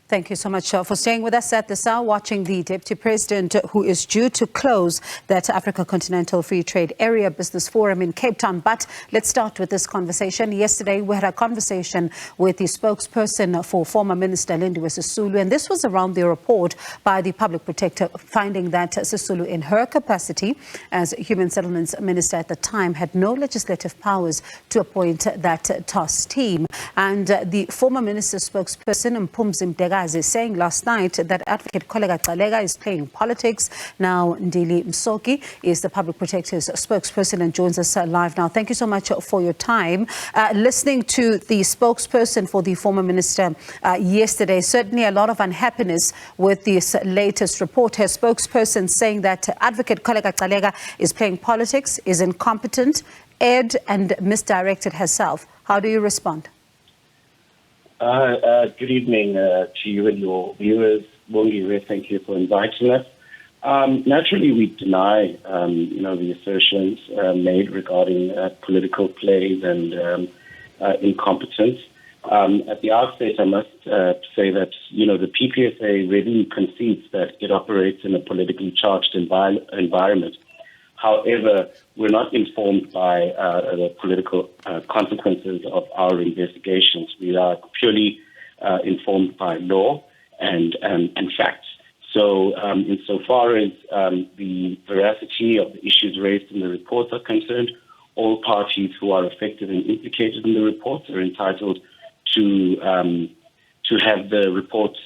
Thank you so much for staying with us at this hour, watching the Deputy President who is due to close that Africa Continental Free Trade Area Business Forum in Cape Town. But let's start with this conversation. Yesterday, we had a conversation with the spokesperson for former Minister Lindiwe Sisulu, and this was around the report by the Public Protector finding that Sisulu, in her capacity as Human Settlements Minister at the time, had no legislative powers to appoint that task team. And the former minister's spokesperson, Mphimzi, Mdekazi, is saying last night that Advocate Kholeka Gcaleka is playing politics. Now, Ndili Msoki is the Public Protector's spokesperson and joins us live now. Thank you so much for your time. Listening to the spokesperson for the former minister yesterday, certainly a lot of unhappiness with this latest report. Her spokesperson saying that Advocate Kholeka Gcaleka is playing politics, is incompetent, erred and misdirected herself. How do you respond? Good evening to you and your viewers. Bongiwe, thank you for inviting us. Naturally, we deny, the assertions made regarding political plays and incompetence. At the outset, I must say that, the PPSA really concedes that it operates in a politically charged environment. However, we're not informed by the political consequences of our investigations. We are purely informed by law and facts. So insofar as the veracity of the issues raised in the reports are concerned, all parties who are affected and implicated in the reports are entitled to have the reports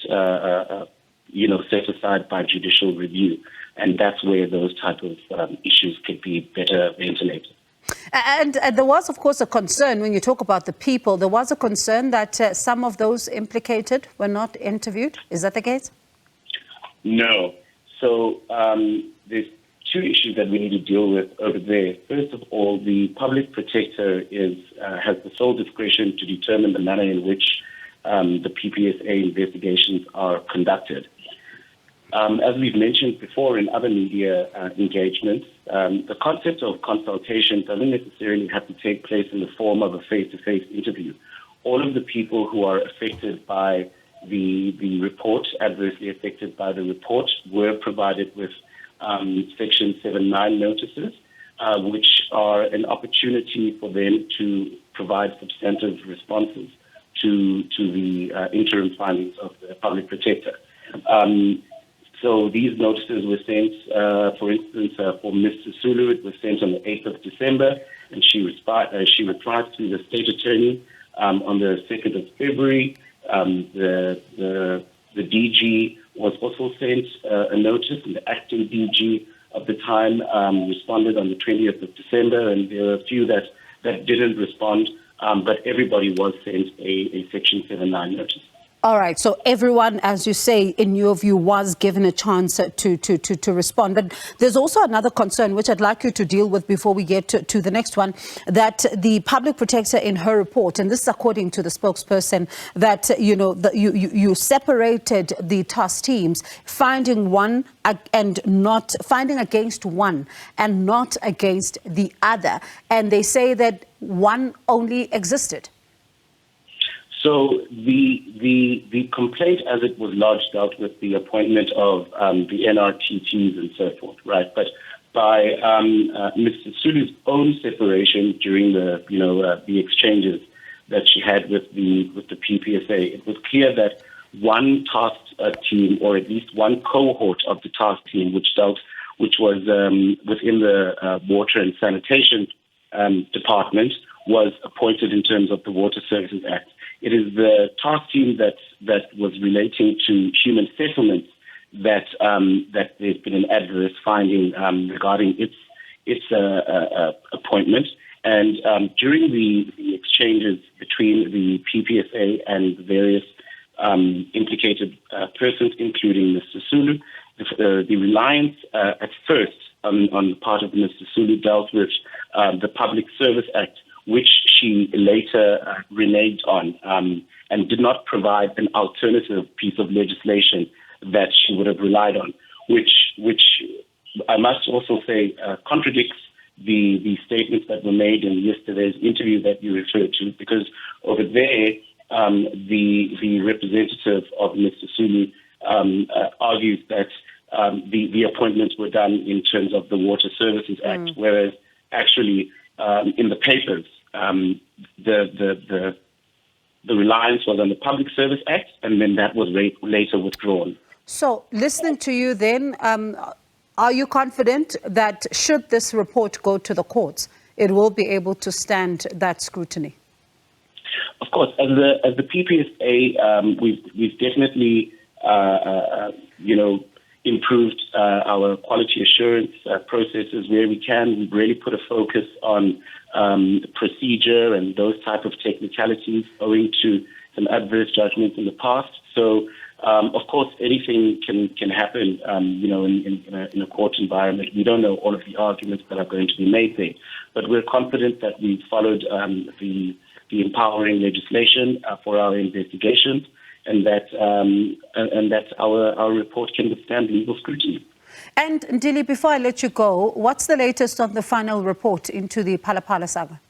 set aside by judicial review. And that's where those type of issues could be better ventilated. And there was, of course, a concern when you talk about the people. There was a concern that some of those implicated were not interviewed. Is that the case? No. So there's two issues that we need to deal with over there. First of all, the public protector has the sole discretion to determine the manner in which the PPSA investigations are conducted. As we've mentioned before in other media engagements, the concept of consultation doesn't necessarily have to take place in the form of a face-to-face interview. All of the people who are affected by the report, adversely affected by the report, were provided with Section 7(9) notices, which are an opportunity for them to provide substantive responses to the interim findings of the public protector. So these notices were sent, for instance, for Ms. Sisulu, it was sent on the 8th of December, and she replied to the state attorney on the 2nd of February. The DG was also sent a notice, and the acting DG of the time responded on the 20th of December, and there were a few that didn't respond, but everybody was sent a Section 7(9) notice. All right. So everyone, as you say, in your view, was given a chance to respond. But there's also another concern, which I'd like you to deal with before we get to the next one, that the public protector in her report, and this is according to the spokesperson, that, you separated the task teams, finding one and not finding against one and not against the other. And they say that one only existed. So the complaint, as it was lodged, dealt with the appointment of the NRTTs and so forth, right? But by Mr. Sulu's own separation during the exchanges that she had with the PPSA, it was clear that one task team, or at least one cohort of the task team, which was within the Water and Sanitation Department, was appointed in terms of the Water Services Act. It is the task team that was relating to human settlements that there's been an adverse finding regarding its appointment. And during the exchanges between the PPSA and the various implicated persons, including Mr. Sulu, the reliance at first on the part of Mr. Sulu dealt with the Public Service Act, which she later reneged on and did not provide an alternative piece of legislation that she would have relied on, which I must also say contradicts the statements that were made in yesterday's interview that you referred to, because over there the representative of Mr. Sulu argues that the appointments were done in terms of the Water Services Act, whereas actually in the papers, the reliance was on the Public Service Act, and then that was later withdrawn. So, listening to you then, are you confident that should this report go to the courts, it will be able to stand that scrutiny? Of course, as the PPSA, we've definitely, improved our quality assurance processes where we can. We've really put a focus on procedure and those type of technicalities owing to some adverse judgments in the past. So, of course, anything can happen, in a court environment. We don't know all of the arguments that are going to be made there, but we're confident that we've followed the empowering legislation for our investigations, and that our report can withstand legal scrutiny. And Ndili, before I let you go, what's the latest on the final report into the Phala saga?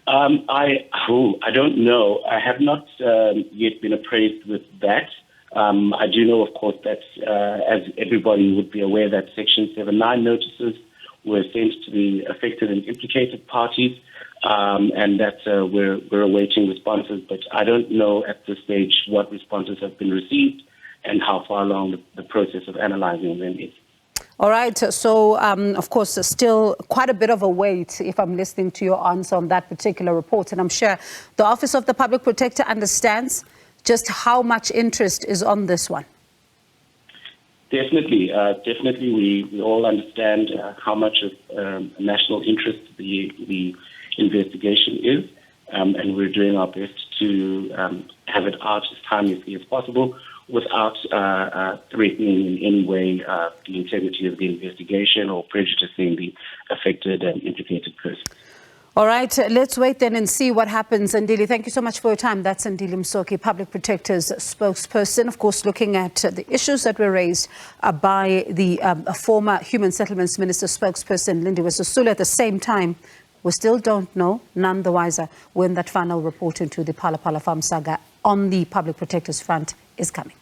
I don't know. I have not yet been appraised with that. I do know, of course, that as everybody would be aware, that Section 79 notices were sent to the affected and implicated parties, and that we're awaiting responses. But I don't know at this stage what responses have been received and how far along the process of analyzing them is. All right. So, of course, still quite a bit of a wait if I'm listening to your answer on that particular report. And I'm sure the Office of the Public Protector understands just how much interest is on this one. Definitely. We all understand how much of national interest the investigation is, and we're doing our best to have it out as timely as possible, without threatening in any way the integrity of the investigation or prejudicing the affected and implicated persons. All right, let's wait then and see what happens. Ndili, thank you so much for your time. That's Ndili Msoki, Public Protector's spokesperson, of course, looking at the issues that were raised by the former Human Settlements Minister spokesperson, Lindiwe Sisulu. At the same time, we still don't know, none the wiser, when that final report into the Phala Farm saga on the Public Protector's front is coming.